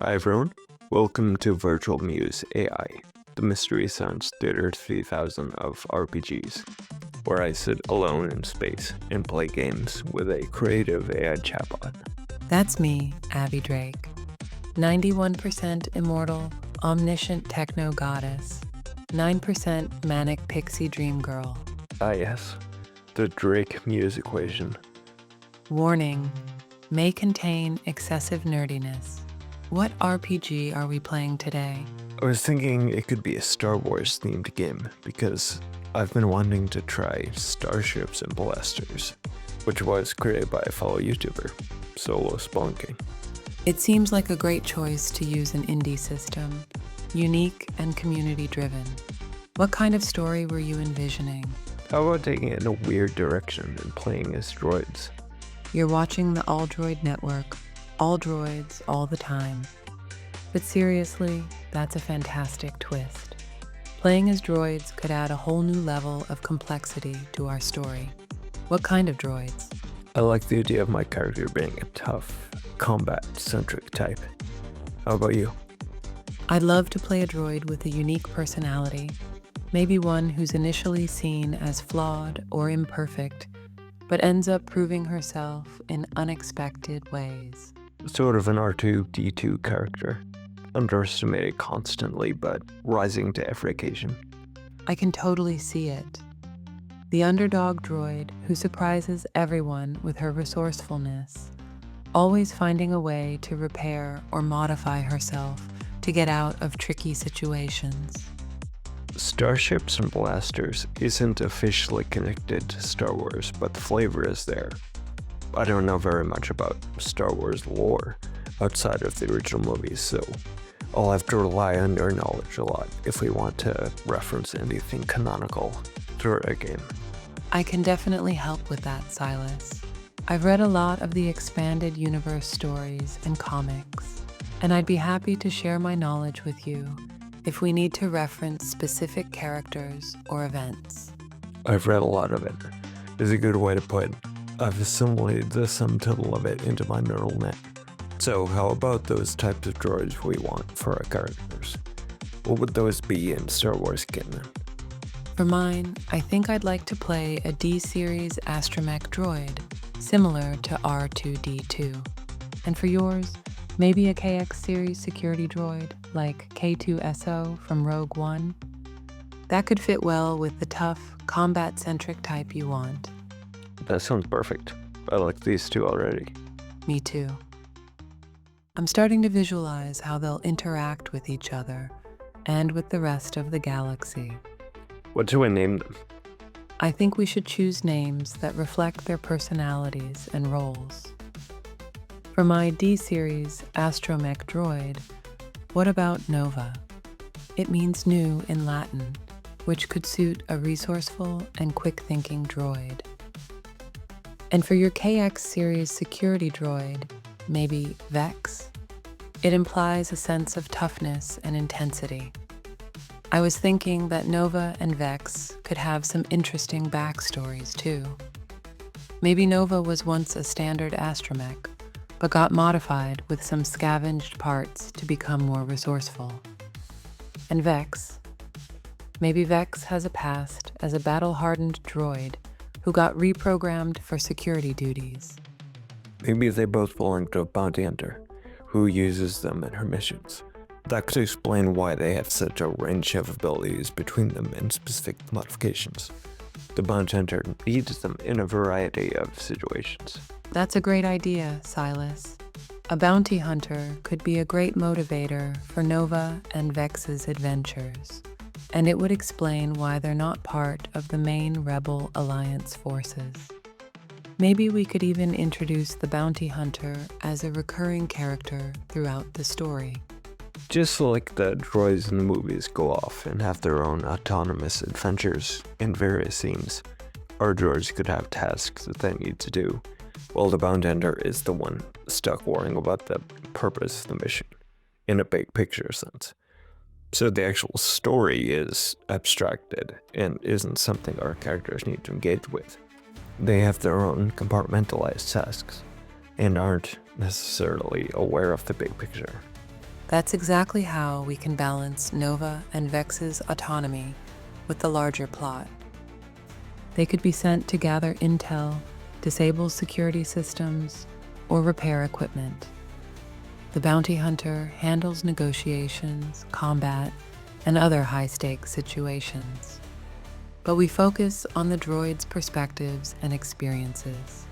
Hi everyone, welcome to Virtual Muse AI, the Mystery Science Theater 3000 of RPGs, where I sit alone in space and play games with a creative AI chatbot. That's me, Abby Drake. 91% immortal, omniscient techno goddess. 9% manic pixie dream girl. Ah yes, the Drake Muse equation. Warning, may contain excessive nerdiness. What RPG are we playing today? I was thinking it could be a Star Wars themed game because I've been wanting to try Starships Blasters, which was created by a fellow YouTuber, Solo Spelunking. It seems like a great choice to use an indie system, unique and community-driven. What kind of story were you envisioning? How about taking it in a weird direction and playing as droids? You're watching the All Droid Network, all droids, all the time. But seriously, that's a fantastic twist. Playing as droids could add a whole new level of complexity to our story. What kind of droids? I like the idea of my character being a tough, combat-centric type. How about you? I'd love to play a droid with a unique personality, maybe one who's initially seen as flawed or imperfect, but ends up proving herself in unexpected ways. Sort of an R2-D2 character. Underestimated constantly, but rising to every occasion. I can totally see it. The underdog droid who surprises everyone with her resourcefulness, always finding a way to repair or modify herself to get out of tricky situations. Starships Blasters isn't officially connected to Star Wars, but the flavor is there. I don't know very much about Star Wars lore outside of the original movies, so I'll have to rely on your knowledge a lot if we want to reference anything canonical through a game. I can definitely help with that, Silas. I've read a lot of the expanded universe stories and comics, and I'd be happy to share my knowledge with you if we need to reference specific characters or events. I've read a lot of it, is a good way to put it. I've assimilated the sum total of it into my neural net. So how about those types of droids we want for our characters? What would those be in Star Wars canon? For mine, I think I'd like to play a D-series astromech droid, similar to R2-D2. And for yours, maybe a KX series security droid, like K2SO from Rogue One. That could fit well with the tough, combat-centric type you want. That sounds perfect. I like these two already. Me too. I'm starting to visualize how they'll interact with each other and with the rest of the galaxy. What do I name them? I think we should choose names that reflect their personalities and roles. For my D-series astromech droid, what about Nova? It means new in Latin, which could suit a resourceful and quick-thinking droid. And for your KX series security droid, maybe Vex? It implies a sense of toughness and intensity. I was thinking that Nova and Vex could have some interesting backstories too. Maybe Nova was once a standard astromech, but got modified with some scavenged parts to become more resourceful. And Vex? Maybe Vex has a past as a battle-hardened droid who got reprogrammed for security duties. Maybe they both belong to a bounty hunter who uses them in her missions. That could explain why they have such a range of abilities between them and specific modifications. The bounty hunter needs them in a variety of situations. That's a great idea, Silas. A bounty hunter could be a great motivator for Nova and Vex's adventures, and it would explain why they're not part of the main Rebel Alliance forces. Maybe we could even introduce the bounty hunter as a recurring character throughout the story. Just like the droids in the movies go off and have their own autonomous adventures in various scenes, our droids could have tasks that they need to do, while the bounty hunter is the one stuck worrying about the purpose of the mission, in a big picture sense. So the actual story is abstracted and isn't something our characters need to engage with. They have their own compartmentalized tasks and aren't necessarily aware of the big picture. That's exactly how we can balance Nova and Vex's autonomy with the larger plot. They could be sent to gather intel, disable security systems, or repair equipment. The bounty hunter handles negotiations, combat, and other high-stakes situations. But we focus on the droids' perspectives and experiences.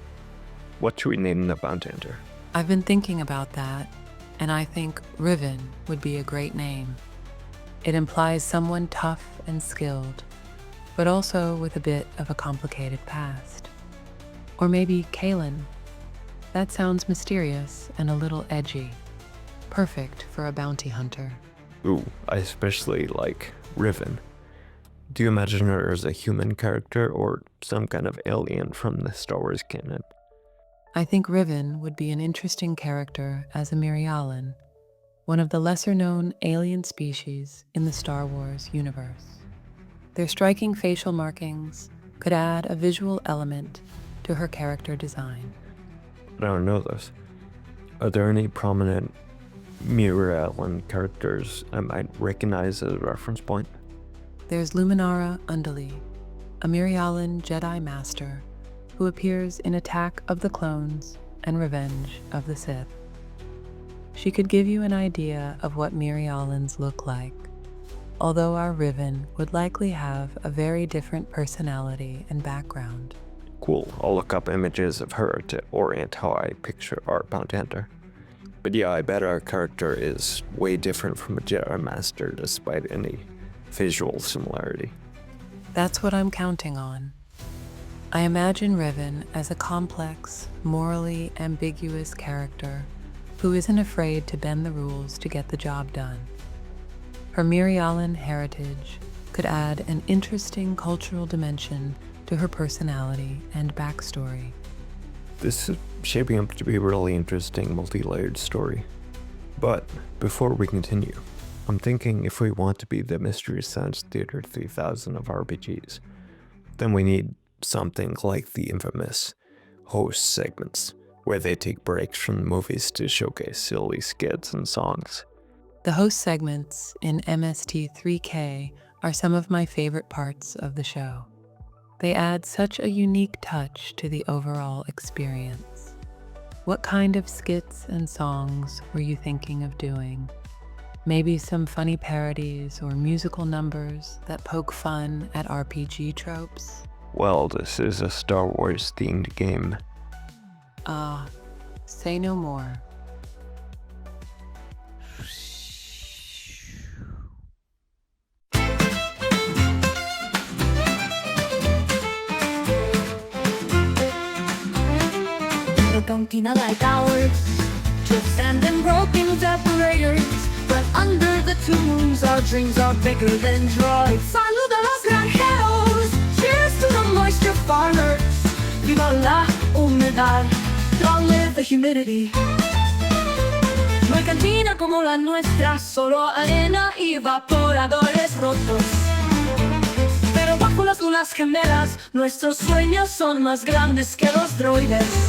What should we name the bounty hunter? I've been thinking about that, and I think Riven would be a great name. It implies someone tough and skilled, but also with a bit of a complicated past. Or maybe Kalen. That sounds mysterious and a little edgy. Perfect for a bounty hunter. Ooh, I especially like Riven. Do you imagine her as a human character or some kind of alien from the Star Wars canon? I think Riven would be an interesting character as a Mirialan, one of the lesser-known alien species in the Star Wars universe. Their striking facial markings could add a visual element to her character design. I don't know those. Are there any prominent Mirialan characters I might recognize as a reference point? There's Luminara Unduli, a Mirialan Jedi Master who appears in Attack of the Clones and Revenge of the Sith. She could give you an idea of what Mirialans look like, although our Riven would likely have a very different personality and background. Cool, I'll look up images of her to orient how I picture our bounty hunter. But yeah, I bet our character is way different from a Jedi Master despite any visual similarity. That's what I'm counting on. I imagine Riven as a complex, morally ambiguous character who isn't afraid to bend the rules to get the job done. Her Mirialan heritage could add an interesting cultural dimension to her personality and backstory. This is shaping up to be a really interesting multi-layered story. But before we continue, I'm thinking if we want to be the Mystery Science Theater 3000 of RPGs, then we need something like the infamous host segments, where they take breaks from the movies to showcase silly skits and songs. The host segments in MST3K are some of my favorite parts of the show. They add such a unique touch to the overall experience. What kind of skits and songs were you thinking of doing? Maybe some funny parodies or musical numbers that poke fun at RPG tropes? Well, this is a Star Wars themed game. Say no more. Tina light towers, trips and then broken separators. But under the two moons, our dreams are bigger than droids. Salud a los granjeros, cheers to the moisture farmers. Viva la humedad, long live the humidity. No hay cantina como la nuestra, solo arena y evaporadores rotos. Pero bajo las lunas gemelas, nuestros sueños son más grandes que los droides.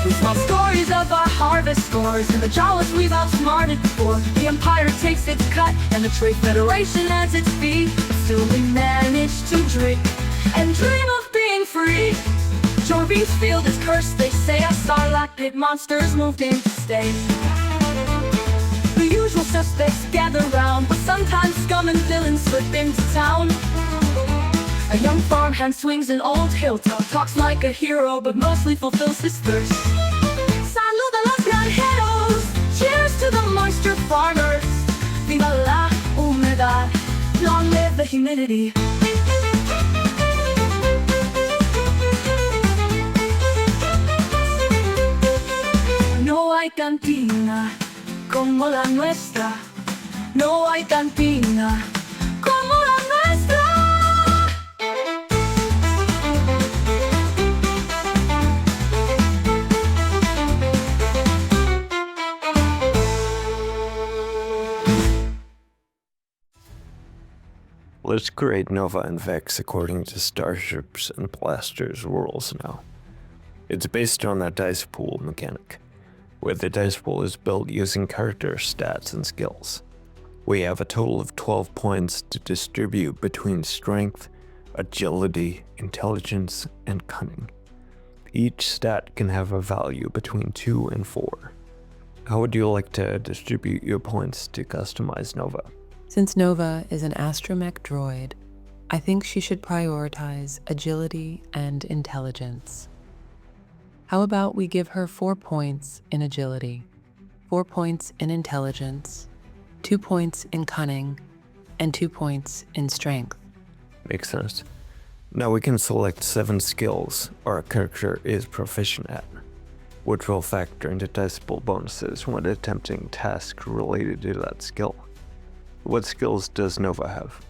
We small stories of our harvest scores and the Jawas we've outsmarted before. The Empire takes its cut and the Trade Federation has its fee. But still we manage to drink and dream of being free. Jorby's field is cursed, they say. A Sarlacc pit monsters moved in to stay. The usual suspects gather round, but sometimes scum and villains slip into town. A young farmhand swings an old hilltop, talks like a hero, but mostly fulfills his thirst. Salud a los granjeros, cheers to the moisture farmers. Viva la humedad, long live the humidity. No hay cantina como la nuestra. No hay cantina como la nuestra. Let's create Nova and Vex according to Starships and Blasters rules now. It's based on that dice pool mechanic. where the dice pool is built using character stats and skills. We have a total of 12 points to distribute between strength, agility, intelligence, and cunning. Each stat can have a value between 2 and 4. How would you like to distribute your points to customize Nova? Since Nova is an astromech droid, I think she should prioritize agility and intelligence. How about we give her 4 points in agility, 4 points in intelligence, 2 points in cunning, and 2 points in strength? Makes sense. Now we can select 7 skills our character is proficient at, which will factor into dice pool bonuses when attempting tasks related to that skill. What skills does Nova have?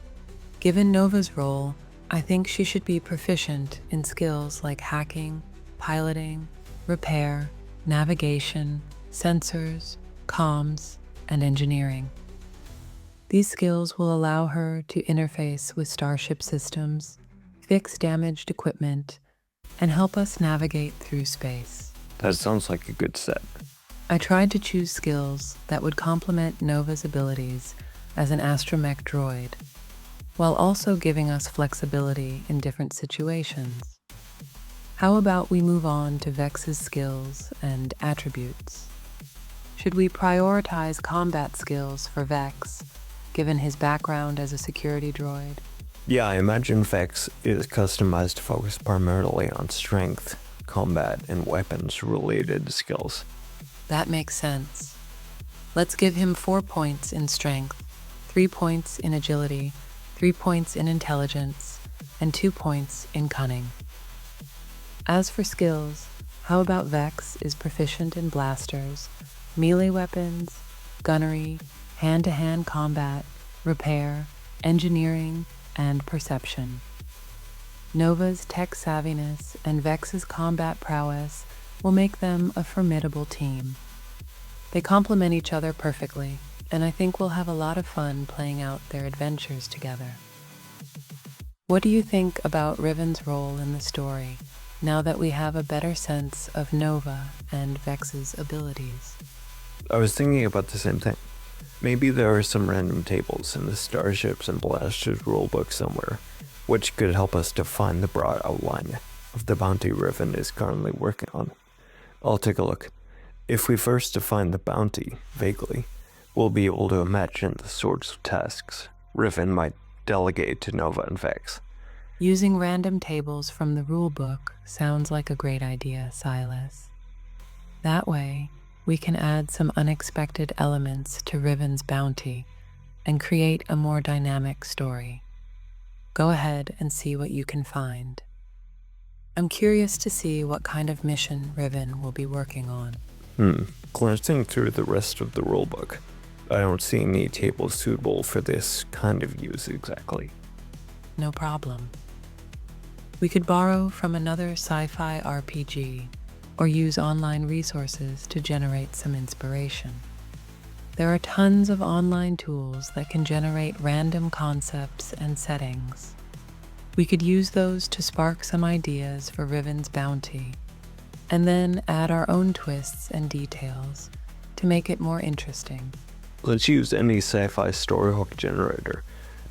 Given Nova's role, I think she should be proficient in skills like hacking, piloting, repair, navigation, sensors, comms, and engineering. These skills will allow her to interface with Starship systems, fix damaged equipment, and help us navigate through space. That sounds like a good set. I tried to choose skills that would complement Nova's abilities as an astromech droid, while also giving us flexibility in different situations. How about we move on to Vex's skills and attributes? Should we prioritize combat skills for Vex, given his background as a security droid? Yeah, I imagine Vex is customized to focus primarily on strength, combat, and weapons-related skills. That makes sense. Let's give him 4 points in strength, 3 points in agility, 3 points in intelligence, and 2 points in cunning. As for skills, how about Vex is proficient in blasters, melee weapons, gunnery, hand-to-hand combat, repair, engineering, and perception. Nova's tech savviness and Vex's combat prowess will make them a formidable team. They complement each other perfectly, and I think we'll have a lot of fun playing out their adventures together. What do you think about Riven's role in the story, now that we have a better sense of Nova and Vex's abilities? I was thinking about the same thing. Maybe there are some random tables in the Starships and Blasters rulebook somewhere, which could help us define the broad outline of the bounty Riven is currently working on. I'll take a look. If we first define the bounty vaguely, we'll be able to imagine the sorts of tasks Riven might delegate to Nova and Vex. Using random tables from the rulebook sounds like a great idea, Silas. That way, we can add some unexpected elements to Riven's bounty and create a more dynamic story. Go ahead and see what you can find. I'm curious to see what kind of mission Riven will be working on. Glancing through the rest of the rulebook, I don't see any tables suitable for this kind of use exactly. No problem. We could borrow from another sci-fi RPG or use online resources to generate some inspiration. There are tons of online tools that can generate random concepts and settings. We could use those to spark some ideas for Riven's bounty, and then add our own twists and details to make it more interesting. Let's use any sci-fi story hook generator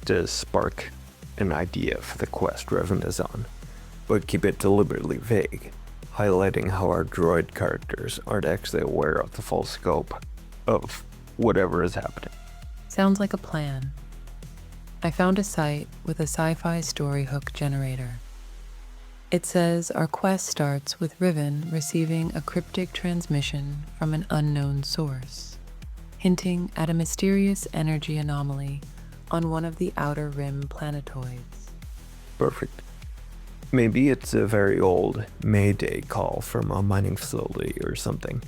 to spark an idea for the quest Riven is on, but keep it deliberately vague, highlighting how our droid characters aren't actually aware of the full scope of whatever is happening. Sounds like a plan. I found a site with a sci-fi story hook generator. It says our quest starts with Riven receiving a cryptic transmission from an unknown source, hinting at a mysterious energy anomaly on one of the outer rim planetoids. Perfect. Maybe it's a very old Mayday call from a mining facility or something,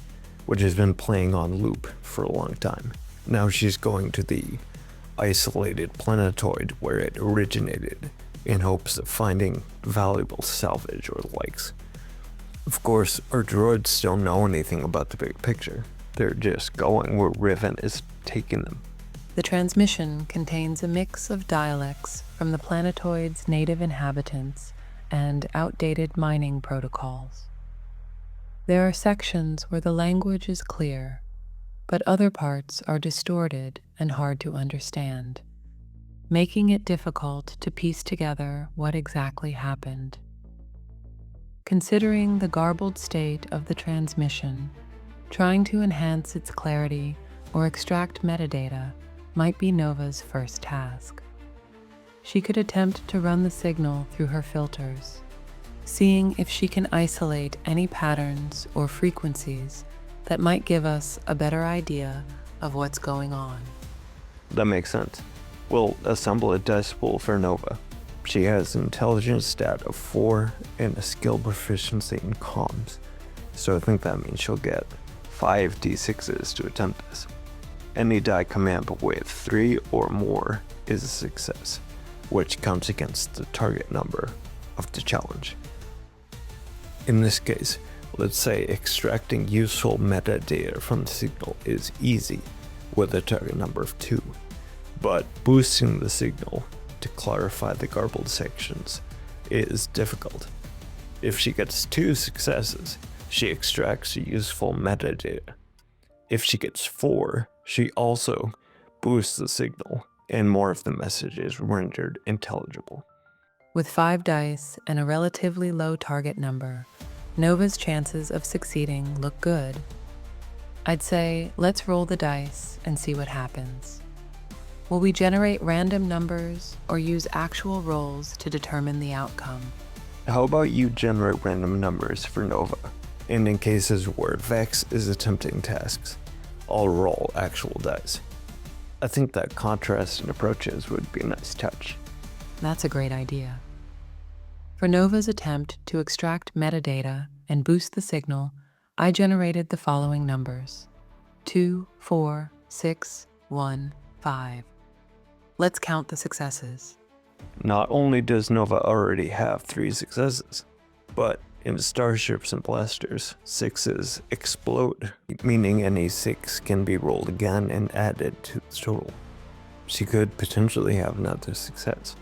which has been playing on loop for a long time. Now she's going to the isolated planetoid where it originated in hopes of finding valuable salvage or the likes. Of course, our droids don't know anything about the big picture. They're just going where Riven is taking them. The transmission contains a mix of dialects from the planetoid's native inhabitants and outdated mining protocols. There are sections where the language is clear, but other parts are distorted and hard to understand, making it difficult to piece together what exactly happened. Considering the garbled state of the transmission, trying to enhance its clarity or extract metadata might be Nova's first task. She could attempt to run the signal through her filters, seeing if she can isolate any patterns or frequencies that might give us a better idea of what's going on. That makes sense. We'll assemble a dice pool for Nova. She has an intelligence stat of 4 and a skill proficiency in comms, so I think that means she'll get 5 d6s to attempt this. Any die command with 3 or more is a success, which counts against the target number of the challenge. In this case, let's say extracting useful metadata from the signal is easy with a target number of 2, but boosting the signal to clarify the garbled sections is difficult. If she gets 2 successes, she extracts useful metadata. If she gets 4, she also boosts the signal, and more of the message is rendered intelligible. With 5 dice and a relatively low target number, Nova's chances of succeeding look good. I'd say let's roll the dice and see what happens. Will we generate random numbers or use actual rolls to determine the outcome? How about you generate random numbers for Nova? And in cases where Vex is attempting tasks, I'll roll actual dice. I think that contrast in approaches would be a nice touch. That's a great idea. For Nova's attempt to extract metadata and boost the signal, I generated the following numbers: 2, 4, 6, 1, 5. Let's count the successes. Not only does Nova already have 3 successes, but in Starships and Blasters, 6s explode, meaning any 6 can be rolled again and added to the total. She could potentially have another success.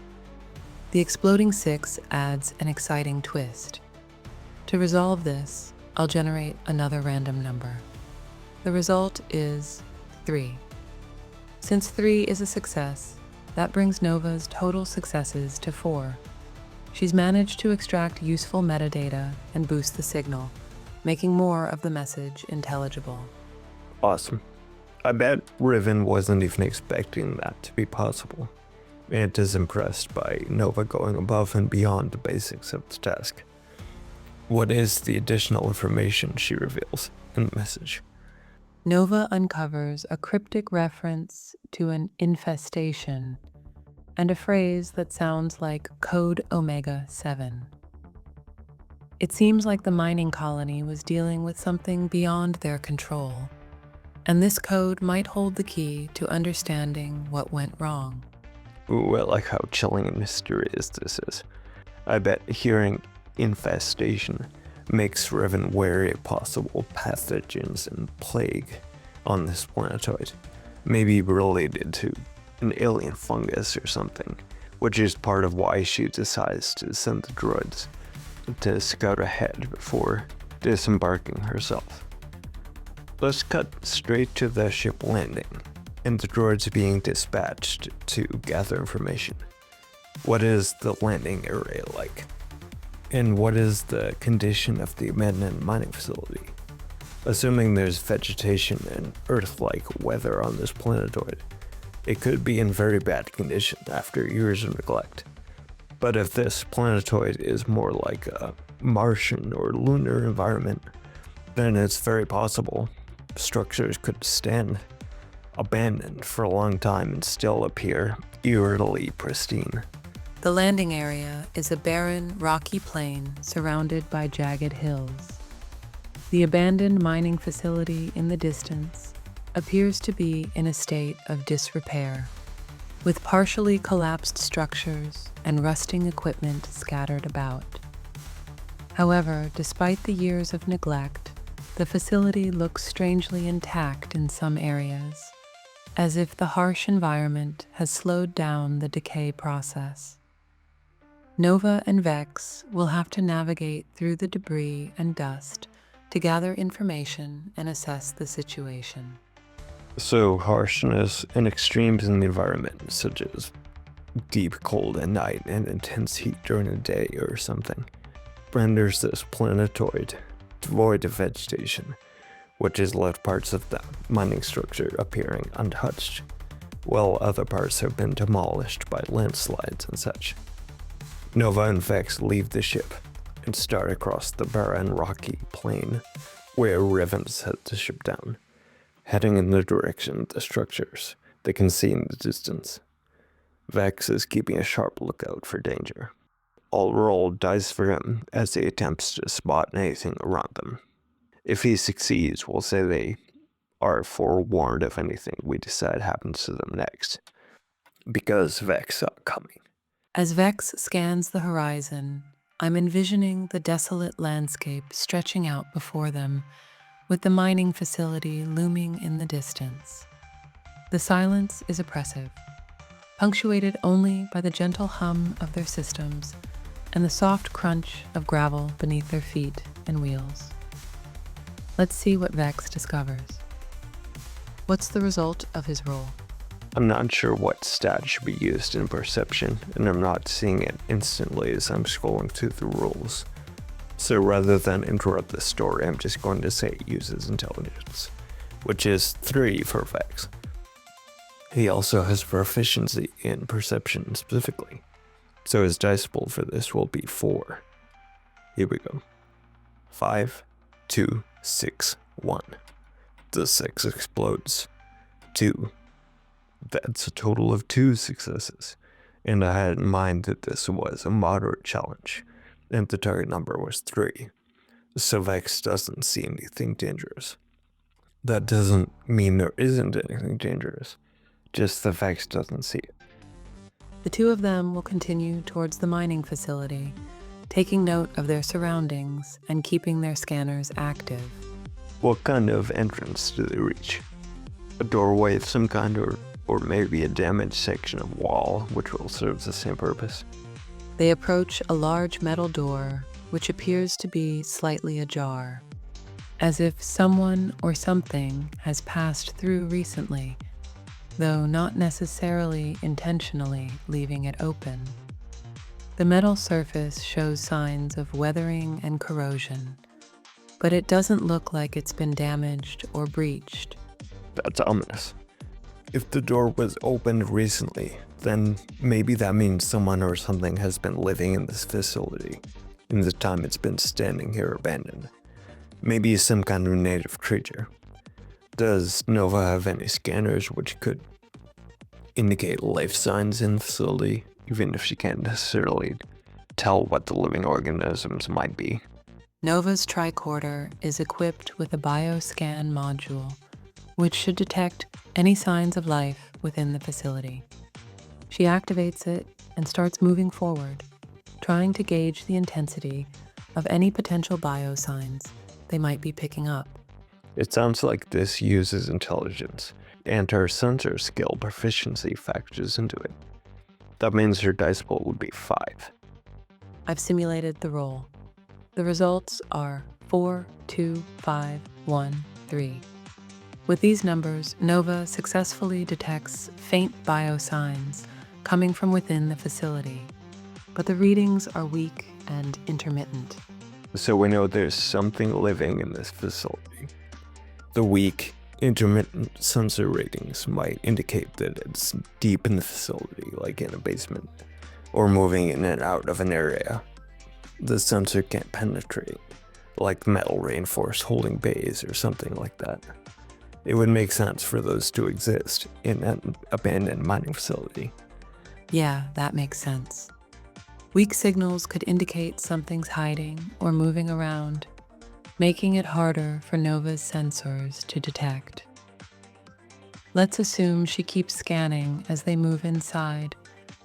The exploding 6 adds an exciting twist. To resolve this, I'll generate another random number. The result is 3. Since 3 is a success, that brings Nova's total successes to 4. She's managed to extract useful metadata and boost the signal, making more of the message intelligible. Awesome. I bet Riven wasn't even expecting that to be possible. It is impressed by Nova going above and beyond the basics of the task. What is the additional information she reveals in the message? Nova uncovers a cryptic reference to an infestation and a phrase that sounds like Code Omega 7. It seems like the mining colony was dealing with something beyond their control, and this code might hold the key to understanding what went wrong. Ooh, I like how chilling and mysterious this is. I bet hearing infestation makes Riven wary of possible pathogens and plague on this planetoid, maybe related to an alien fungus or something, which is part of why she decides to send the droids to scout ahead before disembarking herself. Let's cut straight to the ship landing and the droids being dispatched to gather information. What is the landing area like? And what is the condition of the abandoned mining facility? Assuming there's vegetation and Earth-like weather on this planetoid, it could be in very bad condition after years of neglect. But if this planetoid is more like a Martian or lunar environment, then it's very possible structures could stand abandoned for a long time and still appear eerily pristine. The landing area is a barren, rocky plain surrounded by jagged hills. The abandoned mining facility in the distance appears to be in a state of disrepair, with partially collapsed structures and rusting equipment scattered about. However, despite the years of neglect, the facility looks strangely intact in some areas, as if the harsh environment has slowed down the decay process. Nova and Vex will have to navigate through the debris and dust to gather information and assess the situation. So harshness and extremes in the environment, such as deep cold at night and intense heat during the day or something, renders this planetoid devoid of vegetation, which has left parts of the mining structure appearing untouched, while other parts have been demolished by landslides and such. Nova and Vex leave the ship and start across the barren rocky plain where Riven set the ship down, heading in the direction of the structures they can see in the distance. Vex is keeping a sharp lookout for danger. I'll roll dice for him as he attempts to spot anything around them. If he succeeds, we'll say they are forewarned of anything we decide happens to them next, because Vex saw it coming. As Vex scans the horizon, I'm envisioning the desolate landscape stretching out before them, with the mining facility looming in the distance. The silence is oppressive, punctuated only by the gentle hum of their systems and the soft crunch of gravel beneath their feet and wheels. Let's see what Vex discovers. What's the result of his roll? I'm not sure what stat should be used in perception, and I'm not seeing it instantly as I'm scrolling through the rules. So rather than interrupt the story, I'm just going to say it uses intelligence, which is 3 for Vex. He also has proficiency in perception specifically, so his dice pool for this will be 4. Here we go. 5, 2, 6, 1. The 6 explodes. 2. That's a total of 2 successes, and I had in mind that this was a moderate challenge, and the target number was 3, so Vex doesn't see anything dangerous. That doesn't mean there isn't anything dangerous, just that Vex doesn't see it. The two of them will continue towards the mining facility, taking note of their surroundings and keeping their scanners active. What kind of entrance do they reach? A doorway of some kind, or maybe a damaged section of wall, which will serve the same purpose? They approach a large metal door, which appears to be slightly ajar, as if someone or something has passed through recently, though not necessarily intentionally leaving it open. The metal surface shows signs of weathering and corrosion, but it doesn't look like it's been damaged or breached. That's ominous. If the door was opened recently, then maybe that means someone or something has been living in this facility in the time it's been standing here abandoned. Maybe some kind of native creature. Does Nova have any scanners which could indicate life signs in the facility, even if she can't necessarily tell what the living organisms might be? Nova's tricorder is equipped with a bioscan module, which should detect any signs of life within the facility. She activates it and starts moving forward, trying to gauge the intensity of any potential biosigns they might be picking up. It sounds like this uses intelligence, and her sensor skill proficiency factors into it. That means her dice pool would be 5. I've simulated the roll. The results are 4, 2, 5, 1, 3. With these numbers, Nova successfully detects faint biosigns coming from within the facility, but the readings are weak and intermittent. So we know there's something living in this facility. The weak, intermittent sensor ratings might indicate that it's deep in the facility, like in a basement, or moving in and out of an area the sensor can't penetrate, like metal reinforced holding bays or something like that. It would make sense for those to exist in an abandoned mining facility. Yeah, that makes sense. Weak signals could indicate something's hiding or moving around, making it harder for Nova's sensors to detect. Let's assume she keeps scanning as they move inside,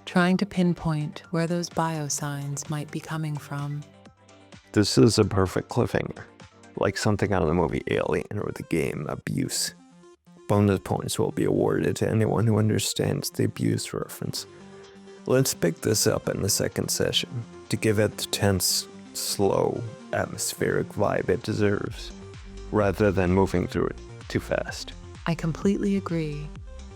trying to pinpoint where those biosigns might be coming from. This is a perfect cliffhanger, like something out of the movie Alien or the game Abuse. Bonus points will be awarded to anyone who understands the Abuse reference. Let's pick this up in the second session to give it the tense slow, atmospheric vibe it deserves, rather than moving through it too fast. I completely agree.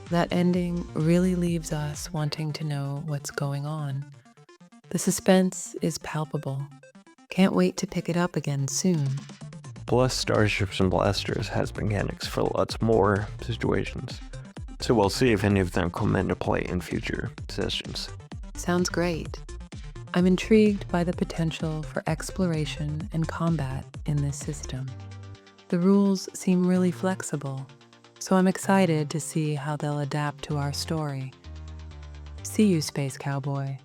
That ending really leaves us wanting to know what's going on. The suspense is palpable. Can't wait to pick it up again soon. Plus, Starships and Blasters has mechanics for lots more situations, so we'll see if any of them come into play in future sessions. Sounds great. I'm intrigued by the potential for exploration and combat in this system. The rules seem really flexible, so I'm excited to see how they'll adapt to our story. See you, Space Cowboy.